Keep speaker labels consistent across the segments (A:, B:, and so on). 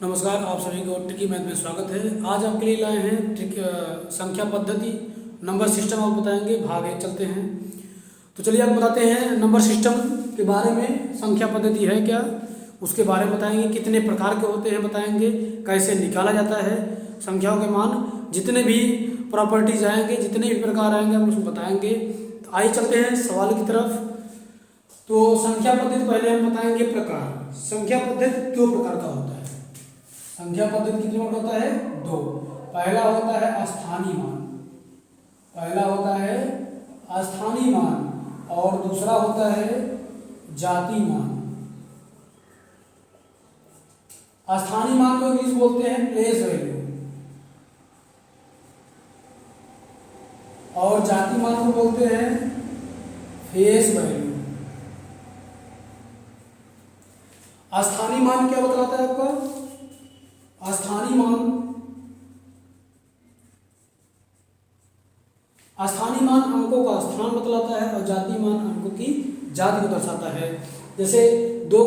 A: नमस्कार, आप सभी को ट्रिकी मैथ में स्वागत है। आज आपके लिए लाए हैं संख्या पद्धति नंबर सिस्टम आप बताएंगे। भाग एक चलते हैं। तो चलिए आप बताते हैं नंबर सिस्टम के बारे में। संख्या पद्धति है क्या, उसके बारे में बताएंगे। कितने प्रकार के होते हैं बताएंगे। कैसे निकाला जाता है संख्याओं के मान, जितने भी प्रॉपर्टीज आएंगे, जितने भी प्रकार आएंगे हम उसको बताएंगे। तो आइए चलते हैं सवाल की तरफ। तो संख्या पद्धति पहले हम बताएंगे प्रकार। संख्या पद्धति 2 प्रकार का होता है। संख्या पद्धति कितने प्रकार होता है? 2। पहला होता है अस्थानी मान, पहला होता है अस्थानी मान और दूसरा होता है जाति मान। अस्थानी मान को इंग्लिश बोलते हैं प्लेस वैल्यू, और जाति मान को बोलते हैं फेस वैल्यू। अस्थानी मान क्या बतलाता है आपका? अस्थानी मान अंकों का स्थान बतलाता है और जाति मान अंकों की जाति को दर्शाता है। जैसे 2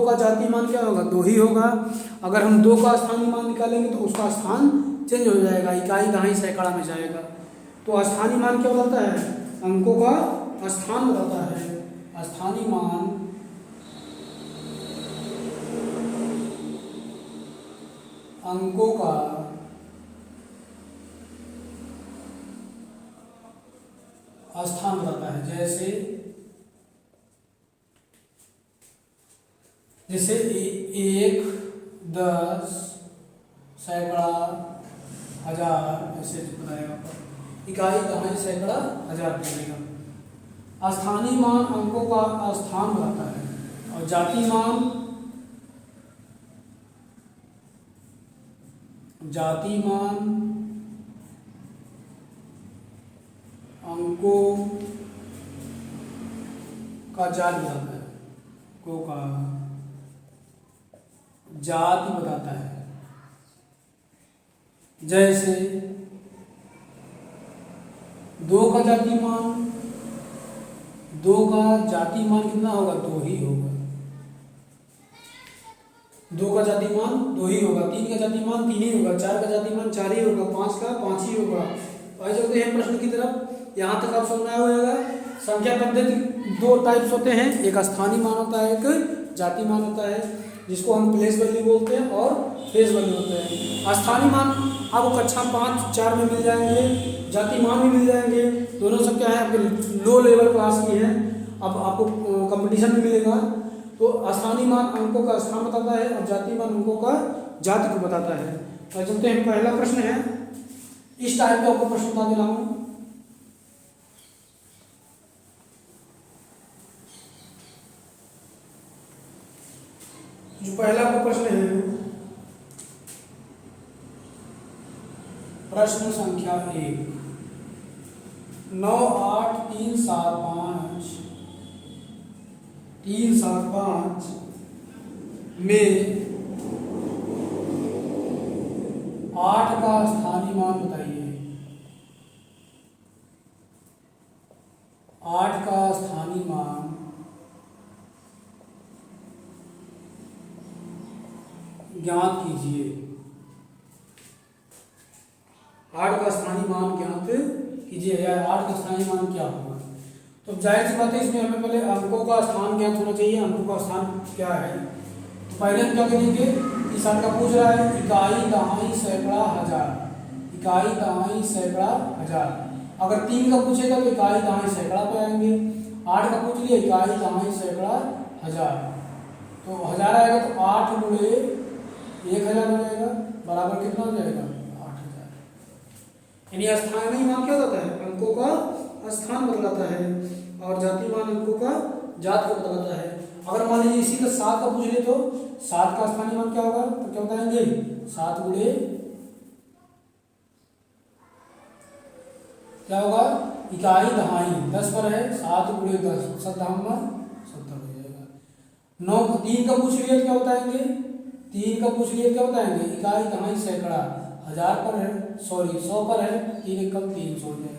A: का जाति मान क्या होगा? 2 ही होगा। अगर हम 2 का स्थानीय मान निकालेंगे तो उसका स्थान चेंज हो जाएगा, इकाई दहाई सैकड़ा में जाएगा। तो स्थानीय मान क्या बताता है? अंकों का स्थान बताता है। स्थानीय मान अंकों का स्थान बताता है। जैसे 1, 10, सैकड़ा, हजार, ऐसे बताएगा। इकाई दहाई सैकड़ा हजार बनेगा। स्थानीय मान अंकों का स्थान बताता है और जाति मान अंकों का जाति बताता है, अंकों का जाति बताता है। जैसे 2 का जाति मान, 2 का जाति मान कितना होगा? 2 ही होगा। 2 का जाति मान 2 ही होगा। 3 का जाति मान 3 ही होगा। 4 का जाति मान 4 ही होगा। 5 का 5 ही होगा। आइए चलते हैं प्रश्न की तरफ। यहाँ तक आप समझ होगा। संख्या पद्धति 2 टाइप्स होते हैं, एक स्थानीय मान होता है, एक जाति मान होता है, जिसको हम प्लेस वैल्यू बोलते हैं और फेस वैल्यू होते हैं। स्थानीय मान आपको कक्षा 5, 4 में मिल जाएंगे, जाति मान भी मिल जाएंगे। दोनों सब क्या है? आपके लो लेवल क्लास की है, अब आपको कंपटीशन भी मिलेगा। तो स्थानीय मान अंकों का स्थान बताता है और जाति मान अंकों का जाति को बताता है। तो चलते हैं, पहला प्रश्न है, इस टाइप का आपको प्रश्न बता दे रहा हूं। जो पहला आपका प्रश्न है, प्रश्न संख्या 1, 9, 8, 3, 7, 5 में 8 का स्थानीय मान बताइए। 8 का स्थानीय मान ज्ञात कीजिए। 8 का स्थानीय मान ज्ञात कीजिए। यार 8 का स्थानीय मान क्या होगा? तो जाहिर सी बात है, इसमें हमें पहले अंकों का स्थान ज्ञात होना चाहिए। अंकों का स्थान क्या है? तो पहले हम क्या करेंगे, इस का पूछ रहा है इकाई दहाई सैकड़ा हजार। इकाई दहाई सैकड़ा हजार। अगर 3 का पूछेगा तो इकाई दहाई सैकड़ा पे आएंगे। 8 का पूछ लिया, इकाई दहाई सैकड़ा हजार। तो 1000 आएगा तो 8 गुणे 1000 हो जाएगा, बराबर कितना हो जाएगा? 8000। यानी स्थानीय मान क्या होता है? अंकों का स्थान बदलाता है और जाति मान अंकों का जाति को बदलाता है। अगर मान लीजिए इसी का 7 का पूछ ले तो 7 का स्थानीय मान क्या होगा? तो क्या बताएंगे? 7 गुणे क्या होगा? इकाई दहाई 10 पर है, 7 गुणे 10 70 हो जाएगा। 9 3 का पूछ लिया तो क्या बताएंगे? 3 का पूछ लिया क्या बताएंगे? इकाई दहाई सैकड़ा 1000 पर है, सॉरी 100 पर है, 3 एकम 300 हो जाएगा।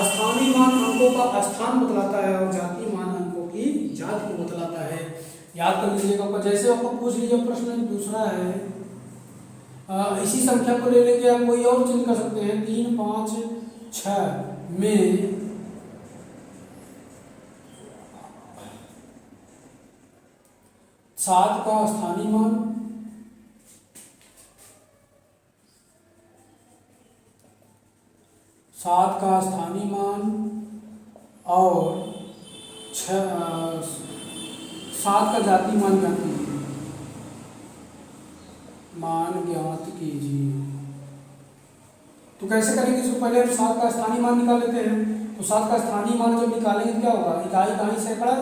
A: स्थानीय मान अंकों का स्थान बतलाता है और जातीय मान अंकों की जाति को बतलाता है। याद कर लीजिएगा। आपका जैसे आपको पूछ लीजिए प्रश्न दूसरा है, इसी संख्या को ले लेके आप कोई और चेंज कर सकते हैं। 3, 5, 6 में 7 का स्थानीय मान, 7 का स्थानीय मान और 7 का जाति मान ज्ञात कीजिए। मान ज्ञात कीजिए। तो कैसे करेंगे इसको? पहले हम 7 का स्थानीय मान निकाल लेते हैं। तो 7 का स्थानीय मान जब निकालेंगे तो क्या होगा? इकाई दहाई सैकड़ा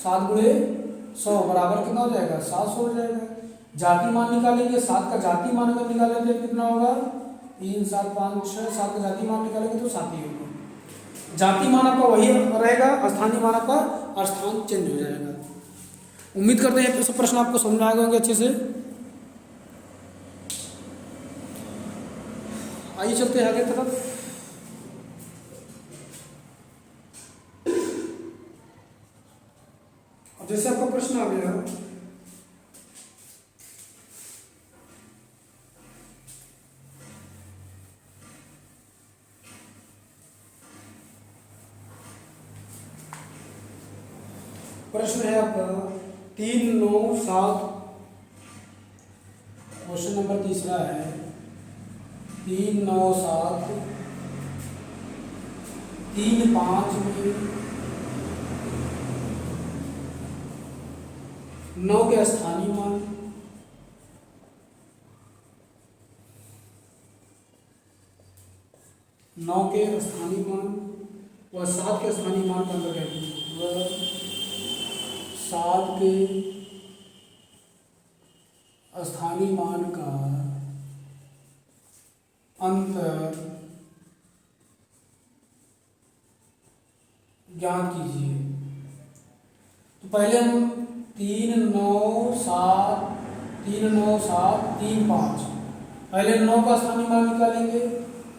A: 7 गुणे 100 बराबर कितना हो जाएगा? 700 हो जाएगा। जाति मान निकालेंगे, 7 का जाति मान अगर निकालेंगे तो कितना होगा? 3, 7, 5, 6। 7 का जाति मान निकालेंगे तो 7 ही होगा। जाति मान आपका वही रहेगा, स्थानीय मान आपका स्थान चेंज हो जाएगा। उम्मीद करते हैं सब प्रश्न आपको समझ में आए होंगे अच्छे से। आइए चलते हैं आगे तरफ। अब जैसे आपका प्रश्न आ गया, प्रश्न है आपका 3, 9, 7। क्वेश्चन नंबर तीसरा है 3, 9, 7, 3, 5 में 9 के स्थानीय मान, 9 के स्थानीय मान व 7 के स्थानीय मान का अंतर है। 7 के स्थानीय मान का अंतर ज्ञात कीजिए। तो पहले हम 3, 9, 7, 3, 9, 7, 3, 5, पहले 9 का स्थानीय मान निकालेंगे।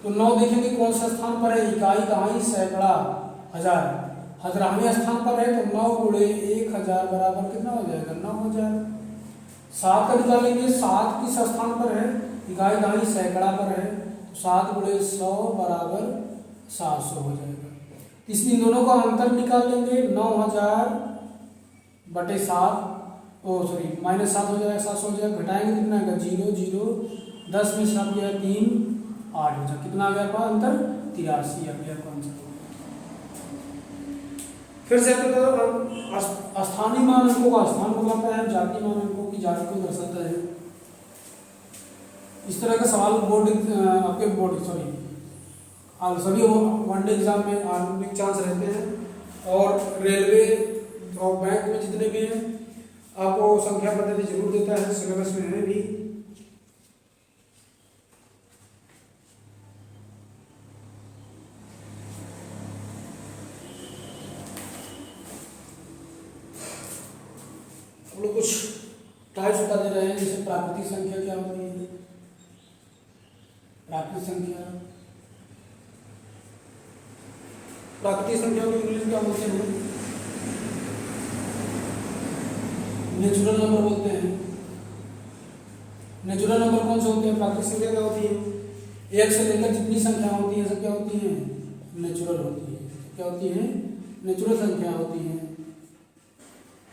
A: तो 9 देखेंगे कौन सा स्थान पर है? इकाई, दहाई, सैकड़ा, हजार, हजारवें स्थान पर है। तो 9 गुणे 1000 बराबर कितना हो जाएगा? 9000। 7 का निकालेंगे, 7 किस स्थान पर है? इकाई, दहाई, सैकड़ा पर है। तो 7 गुणे 100 बराबर 700 हो जाएगा। इसलिए दोनों का अंतर निकाल लेंगे। 9000 बटे 7, -7 हो जाएगा, 700 हो जाएगा। घटाएंगे कितना आएगा? 0, 0, 10 में 7 गया 3, 8 हो जाएगा। कितना आ गया आपका अंतर? 83 आ गया आपका आंसर। फिर से स्थानीय मान अंकों का स्थान बताता है, जाति मान अंकों की जाति को दर्शाता है। इस तरह का सवाल बोर्ड आपके सभी वनडे एग्जाम में आने के चांस रहते हैं। और रेलवे और बैंक में जितने भी हैं आपको संख्या पद्धति जरूर देता है, सिलेबस में है भी। हम लोग कुछ टाइप्स बता दे रहे हैं, जैसे प्राकृतिक संख्या क्या होती है? प्राकृतिक संख्या को इंग्लिश क्या बोलते हैं? नेचुरल नंबर बोलते हैं। नेचुरल नंबर कौन से होते हैं? प्राकृतिक संख्या क्या होती है? 1 से लेकर जितनी संख्या होती है सब क्या होती हैं? नेचुरल होती है। क्या होती है? नेचुरल संख्या होती है।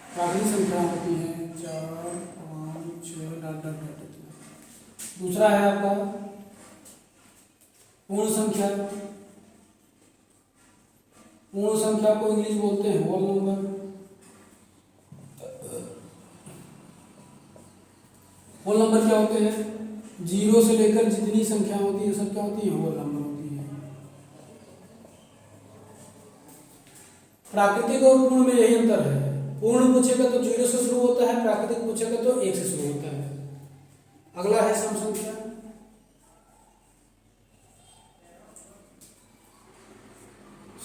A: प्राकृतिक संख्या होती है 4, 5, 6 दूसरा है आपका पूर्ण संख्या। पूर्ण संख्या को इंग्लिश बोलते हैं होल नंबर। होल नंबर क्या होते हैं? 0 से लेकर जितनी संख्या होती है सब क्या होती है? होल नंबर होती है। प्राकृतिक और पूर्ण में यही अंतर है। पूर्ण पूछेगा तो 0 से शुरू होता है, प्राकृतिक पूछेगा तो 1 से शुरू होता है। अगला है सम संख्या।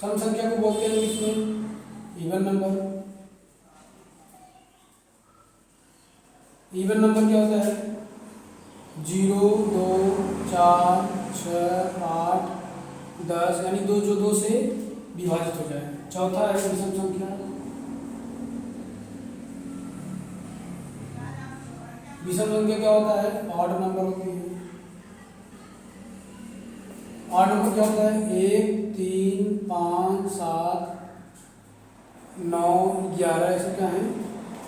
A: सम संख्या को बोलते हैं इंग्लिश में इवन नंबर। इवन नंबर क्या होता है? 0, 2, 4, 6, 8, 10, यानी 2 जो 2 से विभाजित हो जाए। चौथा है विषम संख्या। विषम संख्या क्या होता है? ऑड नंबर होती है। ऑड नंबर क्या होता है? 1 3 5 7 9 11 ऐसे क्या है?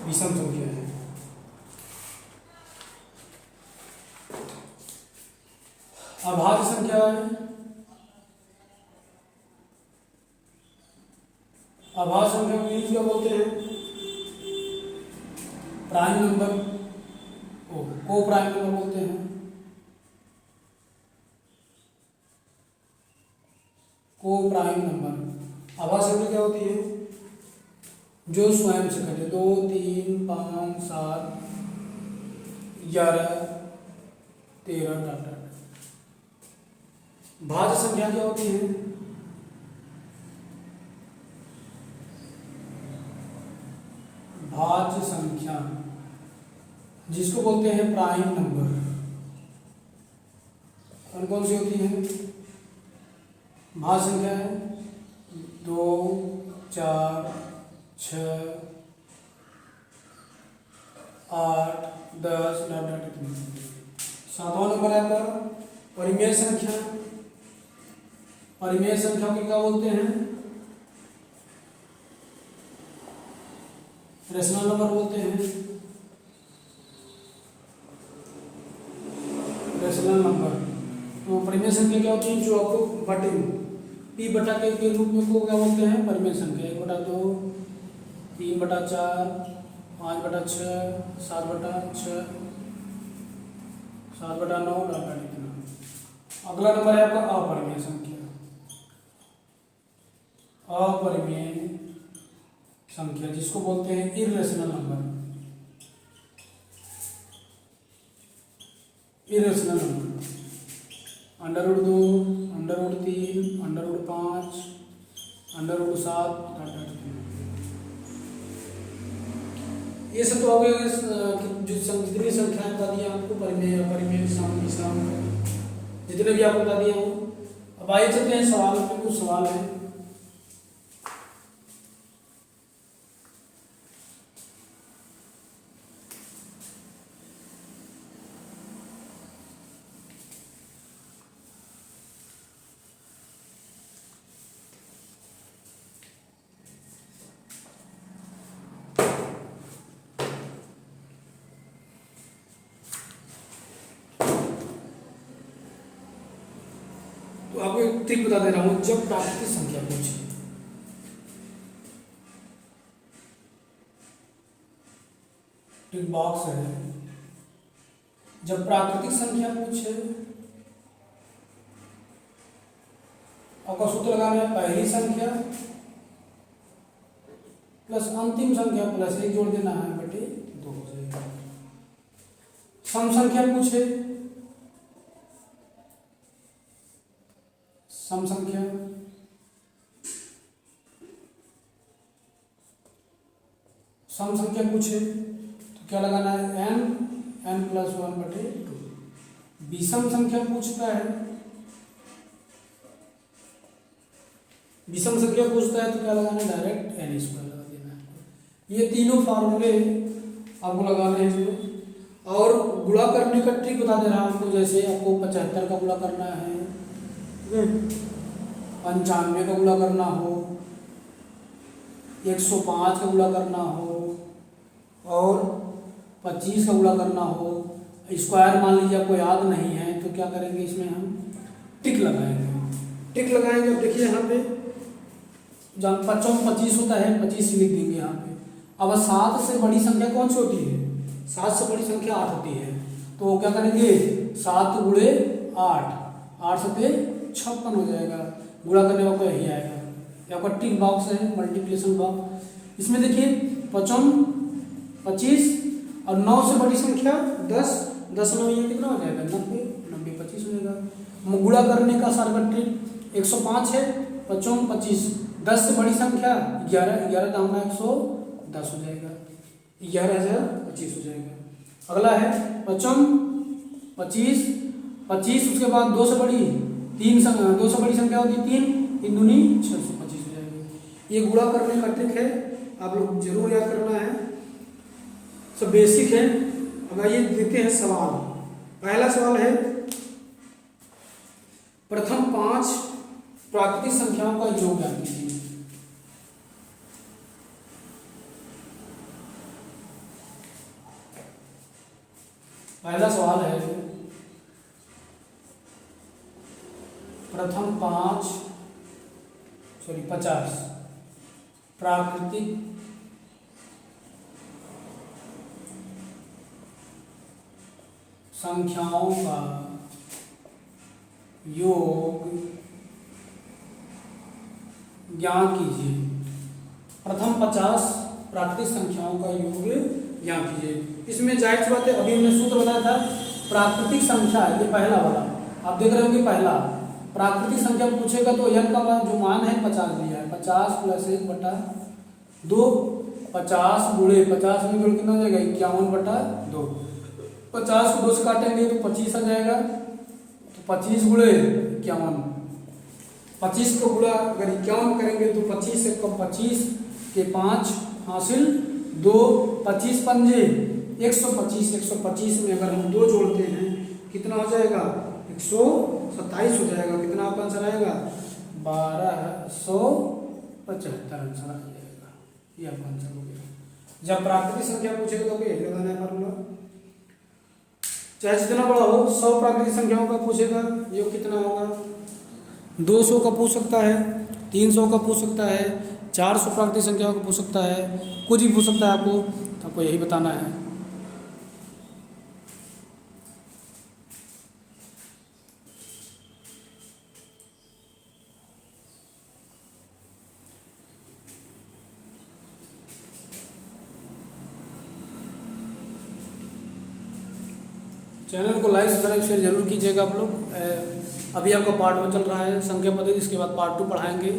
A: विषम संख्या है। अभाज्य संख्या है। अभाज्य संख्या को इंग्लिश क्या बोलते हैं? प्राइम नंबर, को प्राइम नंबर बोलते हैं। को प्राइम नंबर। अभाज्य संख्या क्या होती है? जो स्वयं से घटे। 2 3 5 7 11 13 टाटा। भाज्य संख्या क्या होती है? भाज्य संख्या जिसको बोलते हैं प्राइम नंबर, कौन कौन सी होती है? भाज्य संख्या है 2 4 6 8 10 डाटा। सातवां नंबर है आपका परिमेय संख्या। परिमेय संख्या को क्या बोलते हैं? रेशनल नंबर बोलते हैं। Rational number. तो परिमेय संख्या क्या होती है? जो आपको बटे पी बटा के रूप में को क्या बोलते हैं? परिमेय संख्या। 1 बटा 2 3 बटा 4 5 बटा 6 7 बटा 6 7 बटा 9 डाटा लिखना। अगला नंबर है आपका अपरिमेय संख्या। अपरिमेय संख्या जिसको बोलते हैं इर्रेशनल नंबर। इर्रेशनल नंबर √2 √3 √5 √7 ये सब तो आपको जो जितनी संख्याएं बता दी आपको परिमेय अपरिमेय सम जितने भी आपको बता दिया हो। अब आइए चलते हैं सवाल पे। कुछ सवाल है। तो आपको एक ट्रिक बता दे रहा हूं। जब प्राकृतिक संख्या पूछे, ट्रिक बॉक्स है। जब प्राकृतिक संख्या पूछे आपका सूत्र लगाना है पहली संख्या प्लस अंतिम संख्या प्लस 1 जोड़ देना है बटे 2 हो जाएगा। सम संख्या पूछे, सम संख्या सम संख्या पूछे तो क्या लगाना है? n प्लस 1 बटे 2। विषम संख्या पूछता है, विषम संख्या पूछता है तो क्या लगाना है? डायरेक्ट n स्क्वायर लगा देना है। ये तीनों फार्मूले आपको लगाने हैं। और गुणा करने का ट्रिक बता दे रहा हूं आपको। जैसे आपको 75 का गुणा करना है, 95 का गुणा करना हो, 105 का गुणा करना हो और 25 का गुणा करना हो। स्क्वायर मान लीजिए आपको याद नहीं है तो क्या करेंगे? इसमें हम टिक लगाएंगे। टिक लगाएंगे। अब देखिए यहाँ पे जब 25 होता है 25 लिख देंगे यहाँ पे। अब 7 से बड़ी संख्या कौन सी होती है? 7 से बड़ी संख्या 8 होती है। तो क्या करेंगे? 7 गुणे 8 8 सते 56 हो जाएगा। गुणा करने वाला यही आएगा। ये आपका टिक बॉक्स है, मल्टीप्लिकेशन बॉक्स। इसमें देखिए 55 25 और 9 से बड़ी संख्या 10 10 9 ये कितना हो जाएगा? 90 90 25 हो जाएगा। गुणा करने का शॉर्टकट ट्रिक 105 है 55 25 10 से बड़ी संख्या 11 11 का होना 110 हो जाएगा। 11,025 हो जाएगा। अगला है 55 25 25 उसके बाद 2 से बड़ी 2 से बड़ी संख्या होती है 3 3 दूनी 625 हो जाएगी। ये गुणा करने का ट्रिक है, आप लोग जरूर याद करना है। सब बेसिक है। अब आइए देखते हैं सवाल। पहला सवाल है, प्रथम 5 प्राकृतिक संख्याओं का योग ज्ञात कीजिए। पहला सवाल है, प्रथम 50 प्राकृतिक संख्याओं का योग ज्ञात कीजिए। प्रथम 50 प्राकृतिक संख्याओं का योग ज्ञात कीजिए। इसमें जाहिर सी बात है, अभी हमने सूत्र बताया था, प्राकृतिक संख्या ये पहला वाला आप देख रहे होंगे। पहला प्राकृतिक संख्या पूछेगा तो n का जो मान है 50 दिया है, 50 + 1/2, 50 गुणे 50 में जोड़ कितना हो जाएगा 51/2। 50 को 2 से काटेंगे तो 25 आ जाएगा, तो 25 गुणे 51, 25 को गुणा अगर 51 करेंगे तो 25 से कम 25 के 5 हासिल 2, 25 पंजे 125, 125 में अगर हम 2 जोड़ते हैं कितना हो जाएगा 127 हो जाएगा। कितना आपका आंसर आएगा 1275 आंसर आ जाएगा। ये आपका आंसर हो गया। जब प्राकृतिक संख्या पूछेगा तो यही लगाना है फार्मूला, चाहे जितना बड़ा हो। 100 प्राकृतिक संख्याओं का पूछेगा ये कितना होगा, 200 का पूछ सकता है, 300 का पूछ सकता है, 400 प्राकृतिक संख्याओं का पूछ सकता है, कुछ भी पूछ सकता है आपको, तो आपको यही बताना है। चैनल को लाइक सब्सक्राइब शेयर जरूर कीजिएगा आप लोग। अभी आपका पार्ट 1 चल रहा है संख्या पद्धति, इसके बाद पार्ट 2 पढ़ाएंगे।